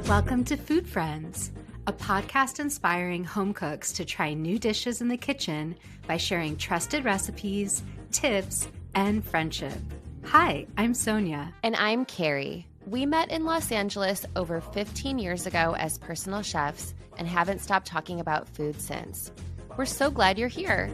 Welcome to Food Friends, a podcast inspiring home cooks to try new dishes in the kitchen by sharing trusted recipes, tips, and friendship. Hi, I'm Sonia. And I'm Carrie. We met in Los Angeles over 15 years ago as personal chefs and haven't stopped talking about food since. We're so glad you're here.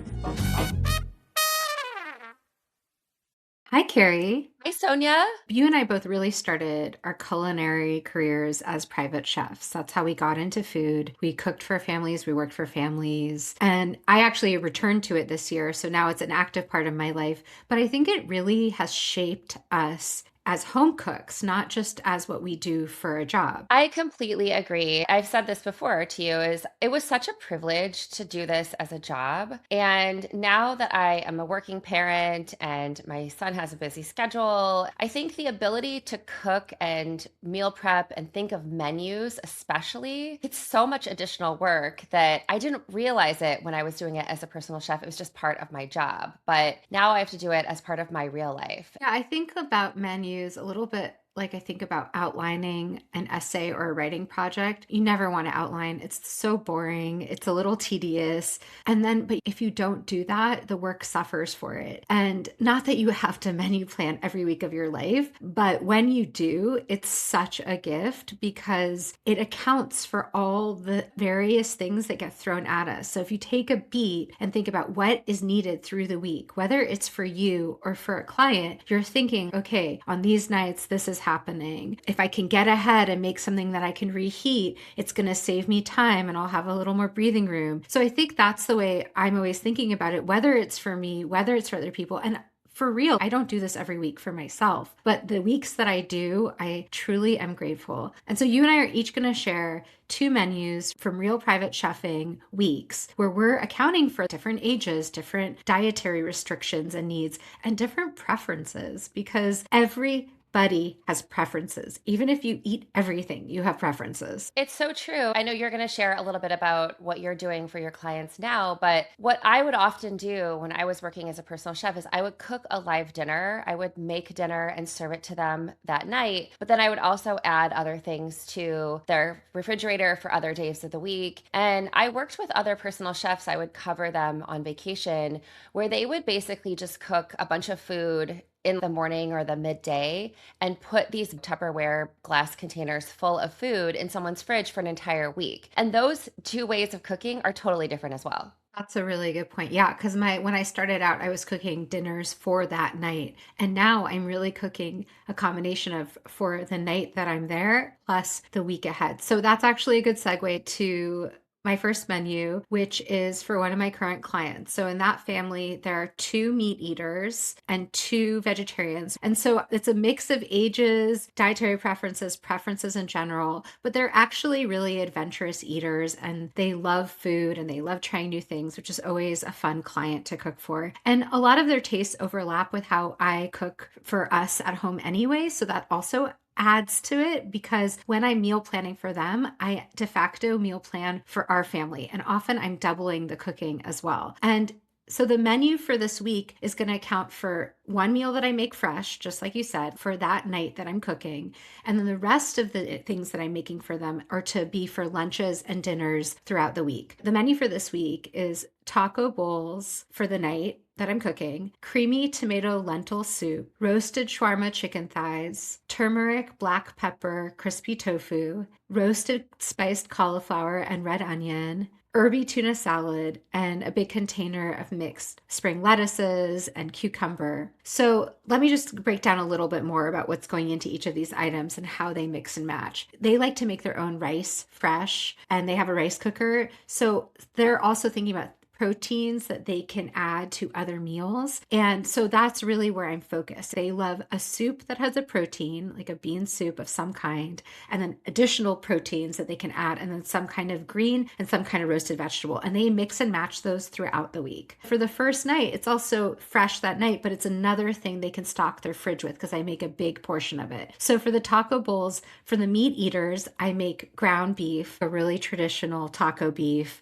Hi, Carrie. Hi, Sonia. You and I both really started our culinary careers as private chefs. That's how we got into food. We cooked for families, we worked for families, and I actually returned to it this year. So now it's an active part of my life. But I think it really has shaped us as home cooks, not just as what we do for a job. I completely agree. I've said this before to you, is it was such a privilege to do this as a job. And now that I am a working parent and my son has a busy schedule, I think the ability to cook and meal prep and think of menus, especially, it's so much additional work that I didn't realize it when I was doing it as a personal chef. It was just part of my job. But now I have to do it as part of my real life. Yeah, I think about menus a little bit like I think about outlining an essay or a writing project. You never want to outline. It's so boring. It's a little tedious. But if you don't do that, the work suffers for it. And not that you have to menu plan every week of your life, but when you do, it's such a gift because it accounts for all the various things that get thrown at us. So if you take a beat and think about what is needed through the week, whether it's for you or for a client, you're thinking, okay, on these nights, this is happening. If I can get ahead and make something that I can reheat, it's going to save me time and I'll have a little more breathing room. So I think that's the way I'm always thinking about it, whether it's for me, whether it's for other people. And for real, I don't do this every week for myself, but the weeks that I do, I truly am grateful. And so you and I are each going to share 2 menus from Real Private Chefing weeks where we're accounting for different ages, different dietary restrictions and needs, and different preferences because everybody has preferences. Even if you eat everything, you have preferences. It's so true. I know you're going to share a little bit about what you're doing for your clients now, but what I would often do when I was working as a personal chef is I would cook a live dinner. I would make dinner and serve it to them that night, but then I would also add other things to their refrigerator for other days of the week. And I worked with other personal chefs. I would cover them on vacation where they would basically just cook a bunch of food in the morning or the midday and put these Tupperware glass containers full of food in someone's fridge for an entire week. And those 2 ways of cooking are totally different as well. That's a really good point. Yeah, because when I started out, I was cooking dinners for that night. And now I'm really cooking a combination of for the night that I'm there plus the week ahead. So that's actually a good segue to my first menu, which is for one of my current clients. So in that family, there are 2 meat eaters and 2 vegetarians. And so it's a mix of ages, dietary preferences in general, but they're actually really adventurous eaters and they love food and they love trying new things, which is always a fun client to cook for. And a lot of their tastes overlap with how I cook for us at home anyway. So that also adds to it because when I'm meal planning for them, I de facto meal plan for our family. And often I'm doubling the cooking as well. And so the menu for this week is going to account for 1 meal that I make fresh, just like you said, for that night that I'm cooking. And then the rest of the things that I'm making for them are to be for lunches and dinners throughout the week. The menu for this week is taco bowls for the night that I'm cooking, creamy tomato lentil soup, roasted shawarma chicken thighs, turmeric, black pepper, crispy tofu, roasted spiced cauliflower and red onion, herby tuna salad, and a big container of mixed spring lettuces and cucumber. So let me just break down a little bit more about what's going into each of these items and how they mix and match. They like to make their own rice fresh, and they have a rice cooker. So they're also thinking about proteins that they can add to other meals. And so that's really where I'm focused. They love a soup that has a protein, like a bean soup of some kind, and then additional proteins that they can add, and then some kind of green and some kind of roasted vegetable. And they mix and match those throughout the week. For the first night, it's also fresh that night, but it's another thing they can stock their fridge with because I make a big portion of it. So for the taco bowls, for the meat eaters, I make ground beef, a really traditional taco beef.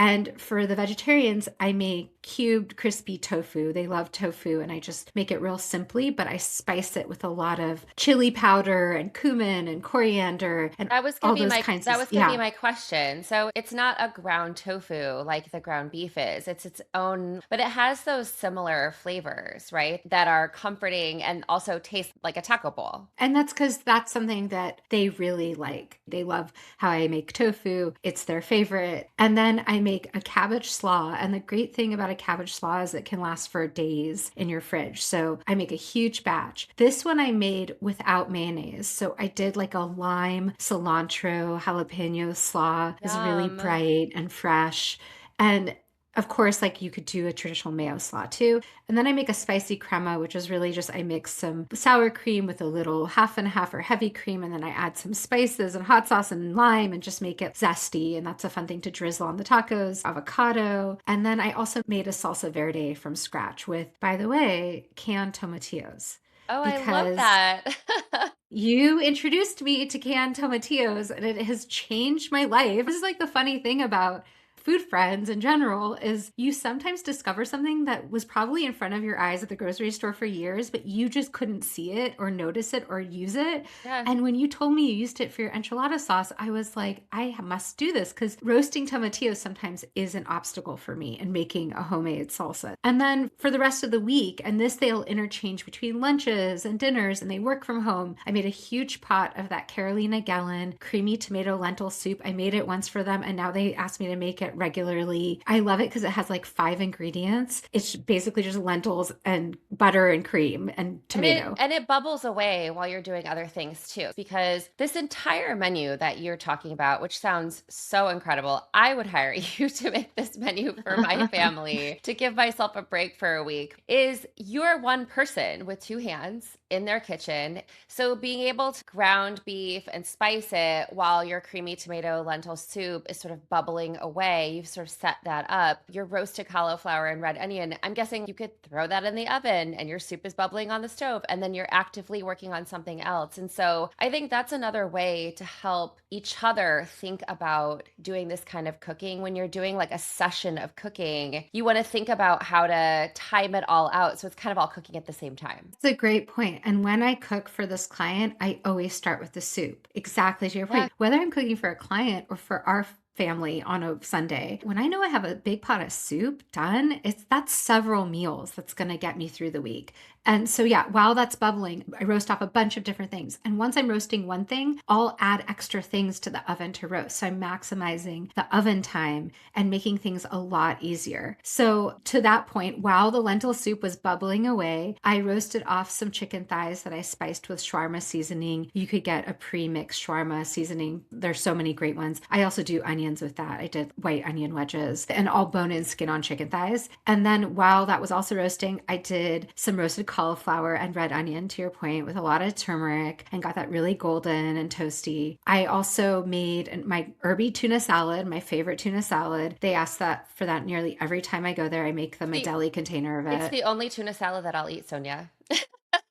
And for the vegetarians, I make cubed crispy tofu. They love tofu, and I just make it real simply, but I spice it with a lot of chili powder and cumin and coriander and all those kinds That of, was going to be yeah. my question. So it's not a ground tofu like the ground beef is. It's its own, but it has those similar flavors, right? That are comforting and also taste like a taco bowl. And that's because that's something that they really like. They love how I make tofu. It's their favorite. And then I make a cabbage slaw. And the great thing about a cabbage slaw is it can last for days in your fridge. So I make a huge batch. This one I made without mayonnaise. So I did like a lime, cilantro, jalapeno slaw. It's really Yum. bright and fresh. And of course, like you could do a traditional mayo slaw too. And then I make a spicy crema, which is really just I mix some sour cream with a little half and half or heavy cream. And then I add some spices and hot sauce and lime and just make it zesty. And that's a fun thing to drizzle on the tacos, avocado. And then I also made a salsa verde from scratch with, by the way, canned tomatillos Oh, I love because that. you introduced me to canned tomatillos and it has changed my life. This is like the funny thing about food friends in general is you sometimes discover something that was probably in front of your eyes at the grocery store for years, but you just couldn't see it or notice it or use it. Yeah. And when you told me you used it for your enchilada sauce, I was like, I must do this because roasting tomatillos sometimes is an obstacle for me in making a homemade salsa. And then for the rest of the week, and this they'll interchange between lunches and dinners and they work from home. I made a huge pot of that Carolina Gelen creamy tomato lentil soup. I made it once for them and now they ask me to make it regularly. I love it because it has like 5 ingredients. It's basically just lentils and butter and cream and tomato. And it bubbles away while you're doing other things too. Because this entire menu that you're talking about, which sounds so incredible, I would hire you to make this menu for my family to give myself a break for a week. Is you're one person with two hands in their kitchen. So being able to ground beef and spice it while your creamy tomato lentil soup is sort of bubbling away, you've sort of set that up. Your roasted cauliflower and red onion, I'm guessing you could throw that in the oven and your soup is bubbling on the stove and then you're actively working on something else. And so I think that's another way to help each other think about doing this kind of cooking. When you're doing like a session of cooking, you want to think about how to time it all out so it's kind of all cooking at the same time. That's a great point. And when I cook for this client, I always start with the soup. Exactly to your Yeah. point. Whether I'm cooking for a client or for our family on a Sunday, when I know I have a big pot of soup done, that's several meals that's going to get me through the week. And so, yeah, while that's bubbling, I roast off a bunch of different things. And once I'm roasting one thing, I'll add extra things to the oven to roast. So I'm maximizing the oven time and making things a lot easier. So to that point, while the lentil soup was bubbling away, I roasted off some chicken thighs that I spiced with shawarma seasoning. You could get a pre-mixed shawarma seasoning. There's so many great ones. I also do onions with that. I did white onion wedges and all bone-in skin on chicken thighs. And then while that was also roasting, I did some roasted cauliflower and red onion, to your point, with a lot of turmeric and got that really golden and toasty. I also made my herby tuna salad, my favorite tuna salad. They ask that for that nearly every time I go there. I make them a deli container of It's it. the only tuna salad that I'll eat, Sonia.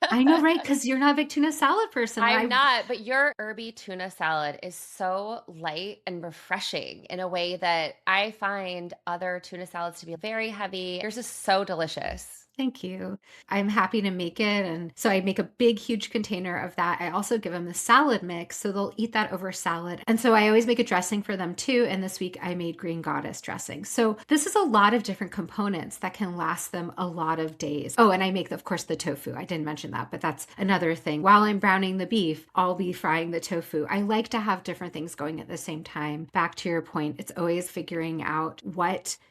I know, right? Because you're not a big tuna salad person. I'm not, but your herby tuna salad is so light and refreshing in a way that I find other tuna salads to be very heavy. Yours is so delicious. Thank you. I'm happy to make it. And so I make a big, huge container of that. I also give them the salad mix. So they'll eat that over salad. And so I always make a dressing for them too. And this week I made green goddess dressing. So this is a lot of different components that can last them a lot of days. Oh, and I make, of course, the tofu. I didn't mention that, but that's another thing. While I'm browning the beef, I'll be frying the tofu. I like to have different things going at the same time. Back to your point, it's always figuring out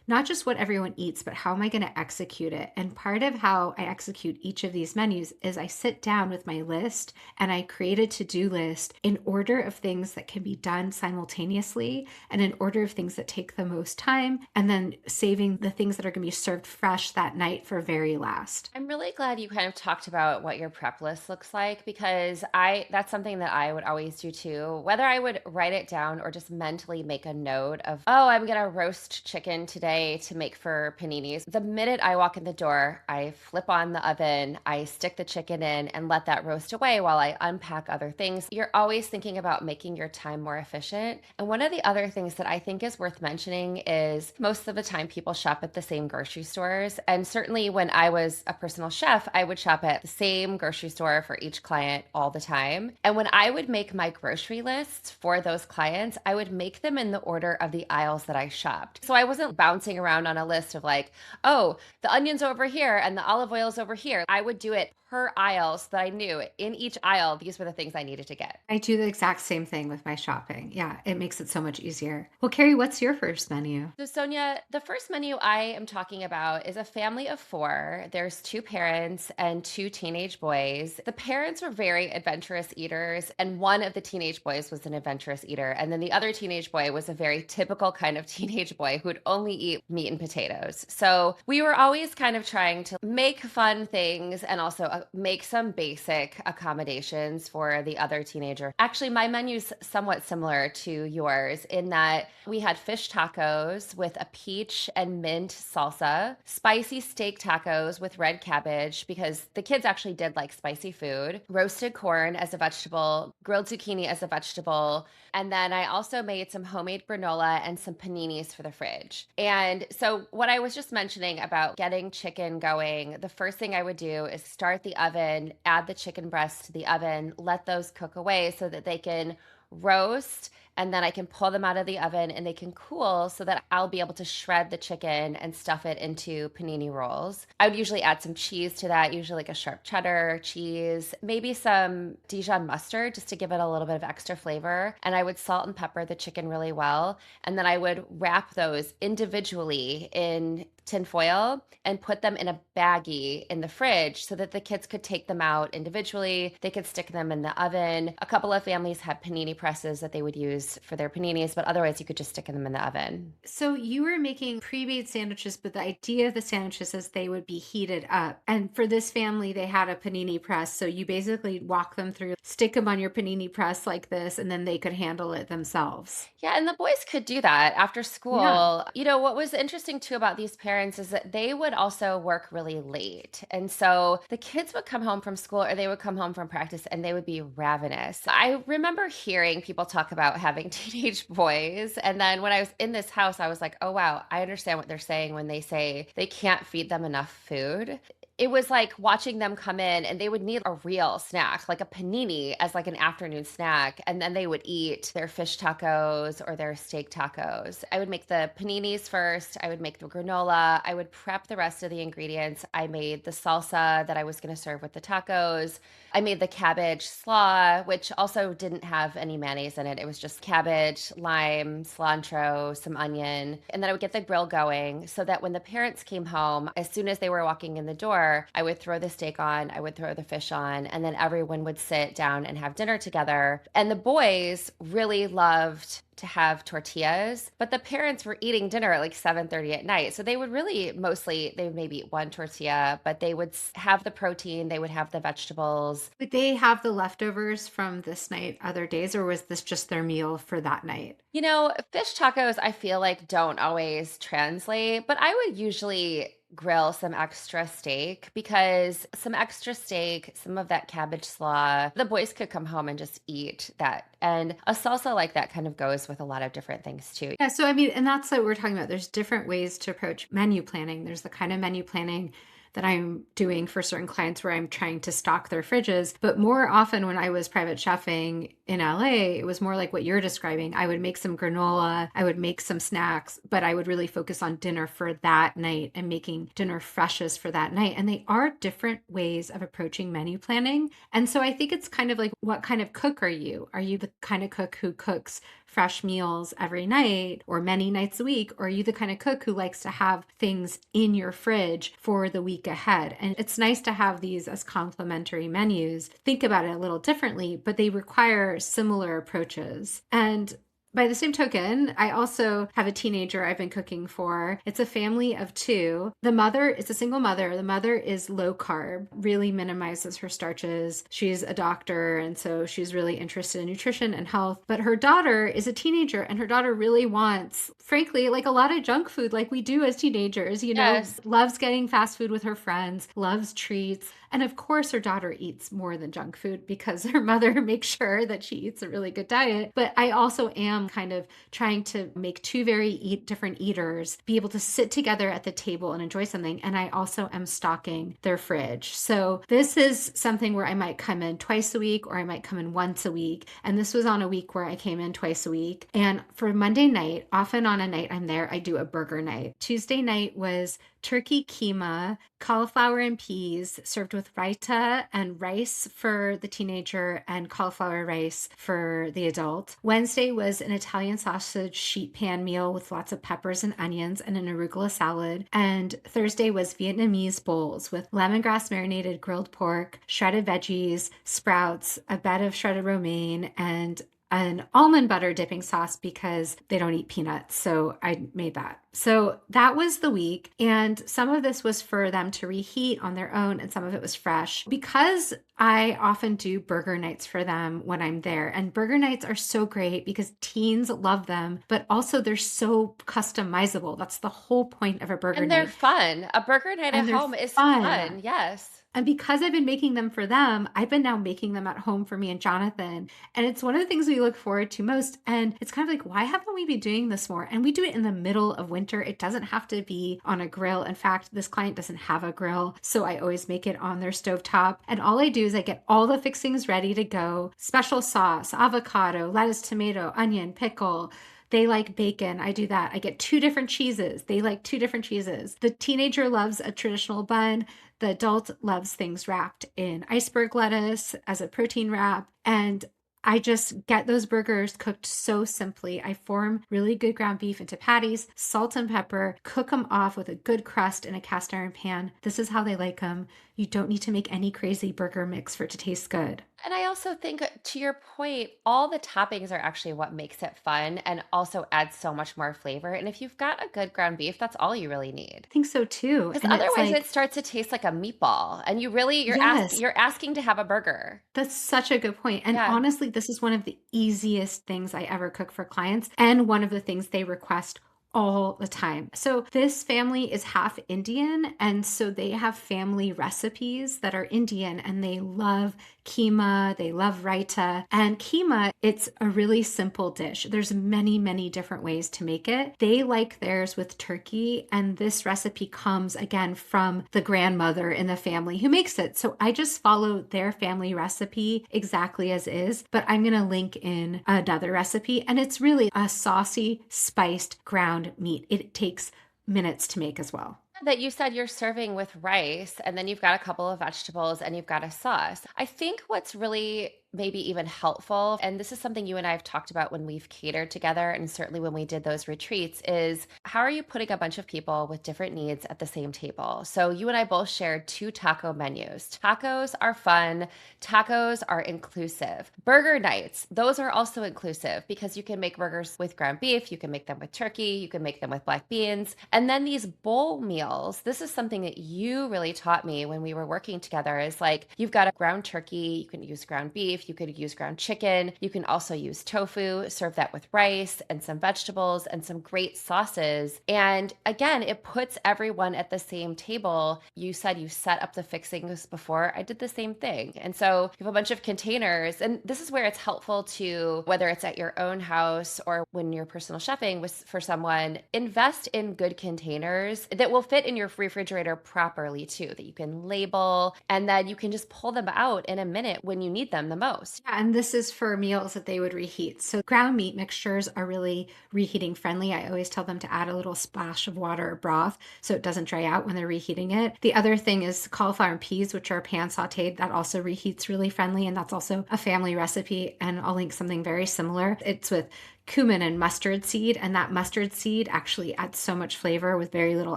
not just what everyone eats, but how am I going to execute it? And part of how I execute each of these menus is I sit down with my list and I create a to-do list in order of things that can be done simultaneously and in order of things that take the most time, and then saving the things that are going to be served fresh that night for very last. I'm really glad you kind of talked about what your prep list looks like because that's something that I would always do too. Whether I would write it down or just mentally make a note of, oh, I'm going to roast chicken today to make for paninis. The minute I walk in the door, I flip on the oven, I stick the chicken in and let that roast away while I unpack other things. You're always thinking about making your time more efficient. And one of the other things that I think is worth mentioning is most of the time people shop at the same grocery stores. And certainly when I was a personal chef, I would shop at the same grocery store for each client all the time. And when I would make my grocery lists for those clients, I would make them in the order of the aisles that I shopped. So I wasn't bouncing around on a list of like, oh, the onion's over here and the olive oil's over here. I would do it per aisle so that I knew in each aisle, these were the things I needed to get. I do the exact same thing with my shopping. Yeah, it makes it so much easier. Well, Carrie, what's your first menu? So, Sonia, the first menu I am talking about is a family of four. There's two parents and two teenage boys. The parents were very adventurous eaters, and one of the teenage boys was an adventurous eater. And then the other teenage boy was a very typical kind of teenage boy who would only eat meat and potatoes. So, we were always kind of trying to make fun things and also make some basic accommodations for the other teenager. Actually, my menu's somewhat similar to yours in that we had fish tacos with a peach and mint salsa, spicy steak tacos with red cabbage because the kids actually did like spicy food, roasted corn as a vegetable, grilled zucchini as a vegetable, and then I also made some homemade granola and some paninis for the fridge. And so, what I was just mentioning about getting chicken going, the first thing I would do is start the oven, add the chicken breasts to the oven, let those cook away so that they can roast, and then I can pull them out of the oven and they can cool so that I'll be able to shred the chicken and stuff it into panini rolls. I would usually add some cheese to that, usually like a sharp cheddar cheese, maybe some Dijon mustard just to give it a little bit of extra flavor. And I would salt and pepper the chicken really well. And then I would wrap those individually in tin foil and put them in a baggie in the fridge so that the kids could take them out individually. They could stick them in the oven. A couple of families had panini presses that they would use for their paninis, but otherwise you could just stick them in the oven. So you were making pre-made sandwiches, but the idea of the sandwiches is they would be heated up. And for this family, they had a panini press. So you basically walk them through, stick them on your panini press like this, and then they could handle it themselves. Yeah, and the boys could do that after Yeah. school. You know, what was interesting too about these parents is that they would also work really late. And so the kids would come home from school or they would come home from practice and they would be ravenous. I remember hearing people talk about having teenage boys. And then when I was in this house, I was like, oh, wow, I understand what they're saying when they say they can't feed them enough food. It was like watching them come in and they would need a real snack, like a panini as like an afternoon snack. And then they would eat their fish tacos or their steak tacos. I would make the paninis first. I would make the granola. I would prep the rest of the ingredients. I made the salsa that I was going to serve with the tacos. I made the cabbage slaw, which also didn't have any mayonnaise in it. It was just cabbage, lime, cilantro, some onion. And then I would get the grill going so that when the parents came home, as soon as they were walking in the door, I would throw the steak on, I would throw the fish on, and then everyone would sit down and have dinner together. And the boys really loved to have tortillas, but the parents were eating dinner at like 7:30 at night. So they would really mostly, they would maybe eat one tortilla, but they would have the protein, they would have the vegetables. Did they have the leftovers from this night other days, or was this just their meal for that night? You know, fish tacos, I feel like don't always translate, but I would usually grill some extra steak because some extra steak, some of that cabbage slaw, the boys could come home and just eat that. And a salsa like that kind of goes with a lot of different things too. Yeah, so I mean, and that's what we're talking about. There's different ways to approach menu planning. There's the kind of menu planning that I'm doing for certain clients where I'm trying to stock their fridges. But more often when I was private chefing in LA, it was more like what you're describing. I would make some granola, I would make some snacks, but I would really focus on dinner for that night and making dinner freshes for that night. And they are different ways of approaching menu planning. And so I think it's kind of like, what kind of cook are you? Are you the kind of cook who cooks fresh meals every night or many nights a week? Or are you the kind of cook who likes to have things in your fridge for the week ahead? And it's nice to have these as complementary menus. Think about it a little differently, but they require similar approaches. And by the same token, I also have a teenager I've been cooking for. It's a family of two. The mother is a single mother. The mother is low carb, really minimizes her starches. She's a doctor, and so she's really interested in nutrition and health. But her daughter is a teenager, and her daughter really wants, frankly, like a lot of junk food, like we do as teenagers, Yes. loves getting fast food with her friends, loves treats. And of course, her daughter eats more than junk food because her mother makes sure that she eats a really good diet. But I also am kind of trying to make two very different eaters be able to sit together at the table and enjoy something. And I also am stocking their fridge. So this is something where I might come in twice a week or I might come in once a week. And this was on a week where I came in twice a week. And for Monday night, often on a night I'm there, I do a burger night. Tuesday night was turkey keema, cauliflower and peas served with raita and rice for the teenager and cauliflower rice for the adult. Wednesday was an Italian sausage sheet pan meal with lots of peppers and onions and an arugula salad. And Thursday was Vietnamese bowls with lemongrass marinated grilled pork, shredded veggies, sprouts, a bed of shredded romaine, and an almond butter dipping sauce because they don't eat peanuts. So I made that. So that was the week. And some of this was for them to reheat on their own, and some of it was fresh. Because I often do burger nights for them when I'm there. And burger nights are so great because teens love them, but also they're so customizable. That's the whole point of a burger And they're night. fun. A burger night at And they're home is fun. fun. Yes. And because I've been making them for them, I've been now making them at home for me and Jonathan. And it's one of the things we look forward to most. And it's kind of like, why haven't we been doing this more? And we do it in the middle of winter. It doesn't have to be on a grill. In fact, this client doesn't have a grill. So I always make it on their stovetop. And all I do is I get all the fixings ready to go. Special sauce, avocado, lettuce, tomato, onion, pickle. They like bacon. I do that. I get two different cheeses. They like two different cheeses. The teenager loves a traditional bun. The adult loves things wrapped in iceberg lettuce as a protein wrap. And I just get those burgers cooked so simply. I form really good ground beef into patties, salt and pepper, cook them off with a good crust in a cast iron pan. This is how they like them. You don't need to make any crazy burger mix for it to taste good. And I also think, to your point, all the toppings are actually what makes it fun and also adds so much more flavor. And if you've got a good ground beef, that's all you really need. I think so too. Because And it's otherwise it like, starts to taste like a meatball and you really yes, you're asking to have a burger. that's such a good point. And Yeah. honestly, this is one of the easiest things I ever cook for clients and one of the things they request all the time. So this family is half Indian, and so they have family recipes that are Indian, and they love keema, they love raita. And keema, it's a really simple dish. There's many, many different ways to make it. They like theirs with turkey, and this recipe comes again from the grandmother in the family who makes it. So I just follow their family recipe exactly as is, but I'm going to link in another recipe, and it's really a saucy, spiced ground meat. It takes minutes to make as well. That you said you're serving with rice and then you've got a couple of vegetables and you've got a sauce. I think what's really maybe even helpful, and this is something you and I have talked about when we've catered together and certainly when we did those retreats, is how are you putting a bunch of people with different needs at the same table? So you and I both shared two taco menus. Tacos are fun. Tacos are inclusive. Burger nights, those are also inclusive because you can make burgers with ground beef, you can make them with turkey, you can make them with black beans. And then these bowl meals, this is something that you really taught me when we were working together, is like you've got a ground turkey, you can use ground beef, you could use ground chicken. You can also use tofu, serve that with rice and some vegetables and some great sauces. And again, it puts everyone at the same table. You said you set up the fixings before. I did the same thing. And so you have a bunch of containers. And this is where it's helpful to, whether it's at your own house or when you're personal chefing with, for someone, invest in good containers that will fit in your refrigerator properly too, that you can label, and then you can just pull them out in a minute when you need them the most. Yeah, and this is for meals that they would reheat. So ground meat mixtures are really reheating friendly. I always tell them to add a little splash of water or broth so it doesn't dry out when they're reheating it. The other thing is cauliflower and peas, which are pan sauteed. That also reheats really friendly, and that's also a family recipe. And I'll link something very similar. It's with cumin and mustard seed, and that mustard seed actually adds so much flavor with very little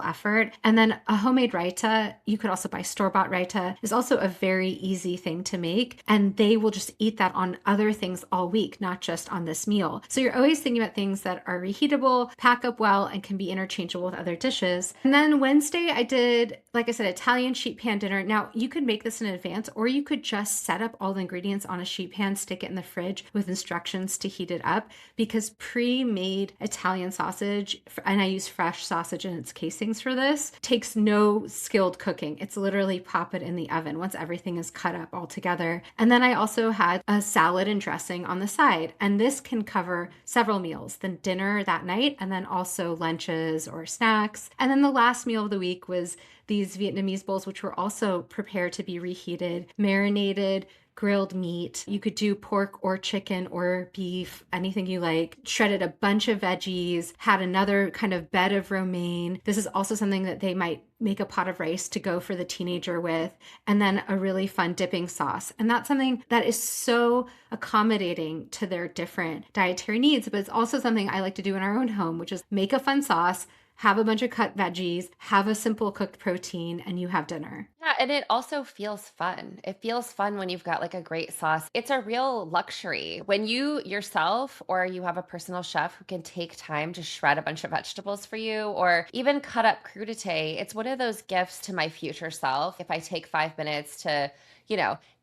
effort. And then a homemade raita, you could also buy store-bought raita, is also a very easy thing to make, and they will just eat that on other things all week, not just on this meal. So you're always thinking about things that are reheatable, pack up well, and can be interchangeable with other dishes. And then Wednesday, I did, like I said, Italian sheet pan dinner. Now, you could make this in advance, or you could just set up all the ingredients on a sheet pan, stick it in the fridge with instructions to heat it up, because pre-made Italian sausage, and I use fresh sausage in its casings for this, takes no skilled cooking. It's literally pop it in the oven once everything is cut up all together. And then I also had a salad and dressing on the side. And this can cover several meals, the dinner that night, and then also lunches or snacks. And then the last meal of the week was these Vietnamese bowls, which were also prepared to be reheated, marinated, grilled meat. You could do pork or chicken or beef, anything you like. Shredded a bunch of veggies, had another kind of bed of romaine. This is also something that they might make a pot of rice to go for the teenager with, and then a really fun dipping sauce. And that's something that is so accommodating to their different dietary needs, but it's also something I like to do in our own home, which is make a fun sauce, have a bunch of cut veggies, have a simple cooked protein, and you have dinner. Yeah, and it also feels fun. It feels fun when you've got like a great sauce. It's a real luxury when you yourself or you have a personal chef who can take time to shred a bunch of vegetables for you or even cut up crudité. It's one of those gifts to my future self. If I take 5 minutes to,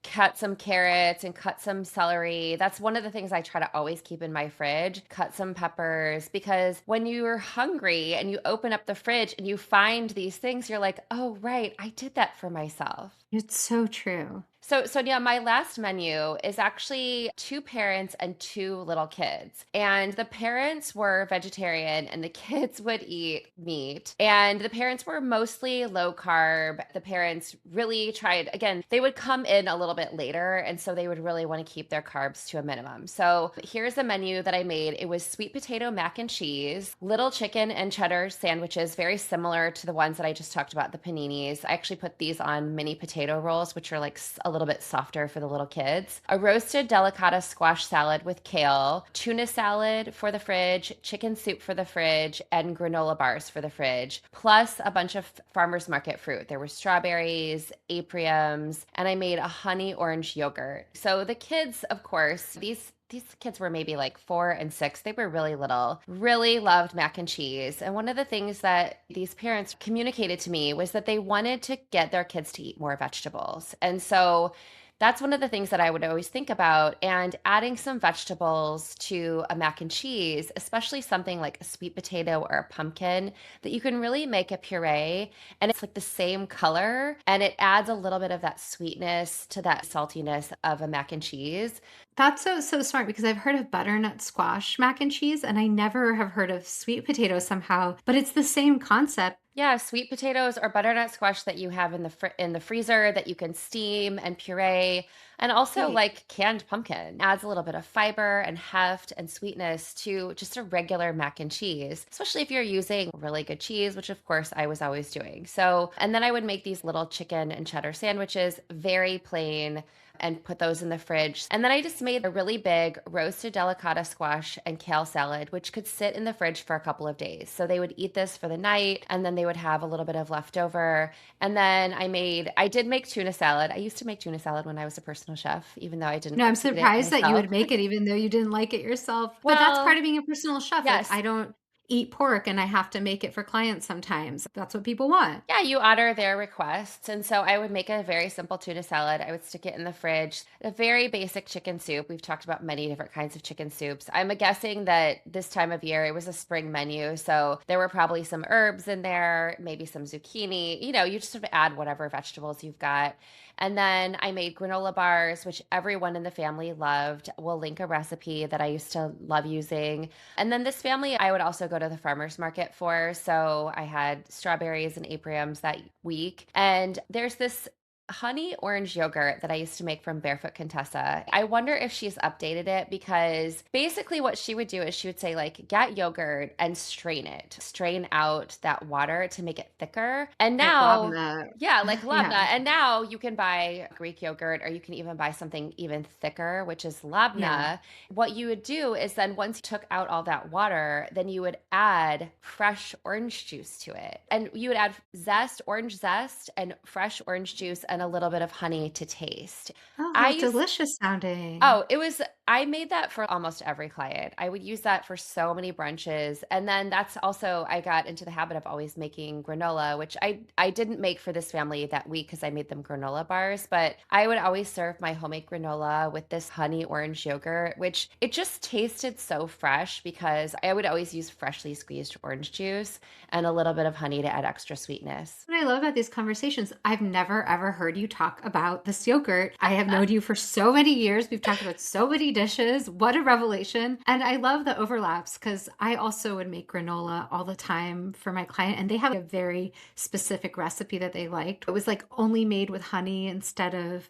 cut some carrots and cut some celery. That's one of the things I try to always keep in my fridge. Cut some peppers, because when you're hungry and you open up the fridge and you find these things, you're like, oh, right, I did that for myself. It's so true. So, Sonia, my last menu is actually two parents and two little kids. And the parents were vegetarian and the kids would eat meat. And the parents were mostly low carb. The parents really tried, again, they would come in a little bit later. And so they would really want to keep their carbs to a minimum. So here's the menu that I made. It was sweet potato mac and cheese, little chicken and cheddar sandwiches, very similar to the ones that I just talked about, the paninis. I actually put these on mini potato rolls, which are like a little bit softer for the little kids. A roasted delicata squash salad with kale, tuna salad for the fridge, chicken soup for the fridge, and granola bars for the fridge, plus a bunch of farmer's market fruit. There were strawberries, apriums, and I made a honey orange yogurt. So the kids, of course, these kids were maybe like 4 and 6. They were really little, really loved mac and cheese. And one of the things that these parents communicated to me was that they wanted to get their kids to eat more vegetables. And so that's one of the things that I would always think about. And adding some vegetables to a mac and cheese, especially something like a sweet potato or a pumpkin, that you can really make a puree and it's like the same color and it adds a little bit of that sweetness to that saltiness of a mac and cheese. That's so smart, because I've heard of butternut squash mac and cheese, and I never have heard of sweet potato somehow, but it's the same concept. Yeah, sweet potatoes or butternut squash that you have in the freezer that you can steam and puree, and also Right. like canned pumpkin adds a little bit of fiber and heft and sweetness to just a regular mac and cheese, especially if you're using really good cheese, which of course I was always doing. So, and then I would make these little chicken and cheddar sandwiches, very plain, and put those in the fridge. And then I just made a really big roasted delicata squash and kale salad, which could sit in the fridge for a couple of days. So they would eat this for the night and then they would have a little bit of leftover. And then I did make tuna salad. I used to make tuna salad when I was a personal chef, even though I didn't No, I'm eat it surprised that you myself. would make it even though you didn't like it yourself. But that's part Well, of being a personal chef. Like, yes. I don't eat pork and I have to make it for clients sometimes. That's what people want. Yeah, you honor their requests. And so I would make a very simple tuna salad. I would stick it in the fridge. A very basic chicken soup. We've talked about many different kinds of chicken soups. I'm guessing that this time of year it was a spring menu. So there were probably some herbs in there, maybe some zucchini. You just sort of add whatever vegetables you've got. And then I made granola bars, which everyone in the family loved. We'll link a recipe that I used to love using. And then this family, I would also go to the farmer's market for. So I had strawberries and apriums that week. And there's this honey orange yogurt that I used to make from Barefoot Contessa. I wonder if she's updated it because basically what she would do is she would say like get yogurt and strain it. Strain out that water to make it thicker. And Like now labna. yeah, like Yeah. labna. And now you can buy Greek yogurt or you can even buy something even thicker, which is Yeah. labna. What you would do is then once you took out all that water, then you would add fresh orange juice to it. And you would add orange zest and fresh orange juice and a little bit of honey to taste. Oh, I how use delicious sounding. Oh, I made that for almost every client. I would use that for so many brunches. And then that's also, I got into the habit of always making granola, which I didn't make for this family that week because I made them granola bars, but I would always serve my homemade granola with this honey orange yogurt, which it just tasted so fresh because I would always use freshly squeezed orange juice and a little bit of honey to add extra sweetness. What I love about these conversations, I've never ever heard you talk about this yogurt. I have known you for so many years. We've talked about so many dishes. What a revelation. And I love the overlaps because I also would make granola all the time for my client, and they have a very specific recipe that they liked. It was like only made with honey instead of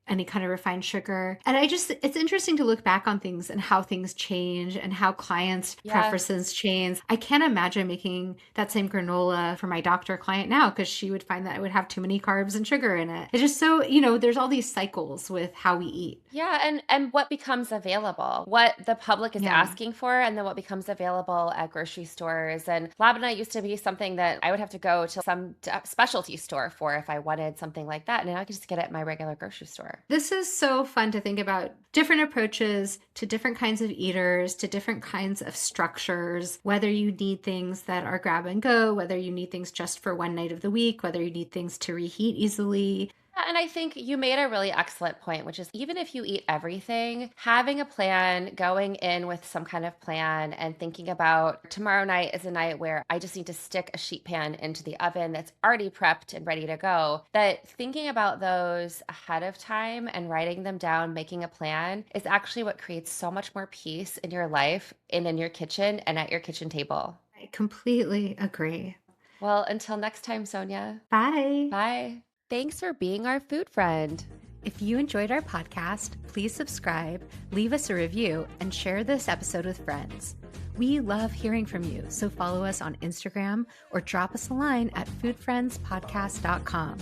any kind of refined sugar. And it's interesting to look back on things and how things change and how clients' Yeah. preferences change. I can't imagine making that same granola for my doctor client now because she would find that it would have too many carbs and sugar in it. It's just so, there's all these cycles with how we eat. Yeah, and what becomes available, what the public is Yeah. asking for, and then what becomes available at grocery stores. And labna used to be something that I would have to go to some specialty store for if I wanted something like that. And now I can just get it at my regular grocery store. This is so fun to think about different approaches to different kinds of eaters, to different kinds of structures, whether you need things that are grab and go, whether you need things just for one night of the week, whether you need things to reheat easily. Yeah, and I think you made a really excellent point, which is even if you eat everything, having a plan, going in with some kind of plan, and thinking about tomorrow night is a night where I just need to stick a sheet pan into the oven that's already prepped and ready to go. That thinking about those ahead of time and writing them down, making a plan is actually what creates so much more peace in your life and in your kitchen and at your kitchen table. I completely agree. Well, until next time, Sonia. Bye. Bye. Thanks for being our food friend. If you enjoyed our podcast, please subscribe, leave us a review, and share this episode with friends. We love hearing from you, so follow us on Instagram or drop us a line at foodfriendspodcast.com.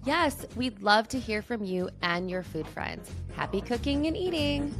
Yes, we'd love to hear from you and your food friends. Happy cooking and eating.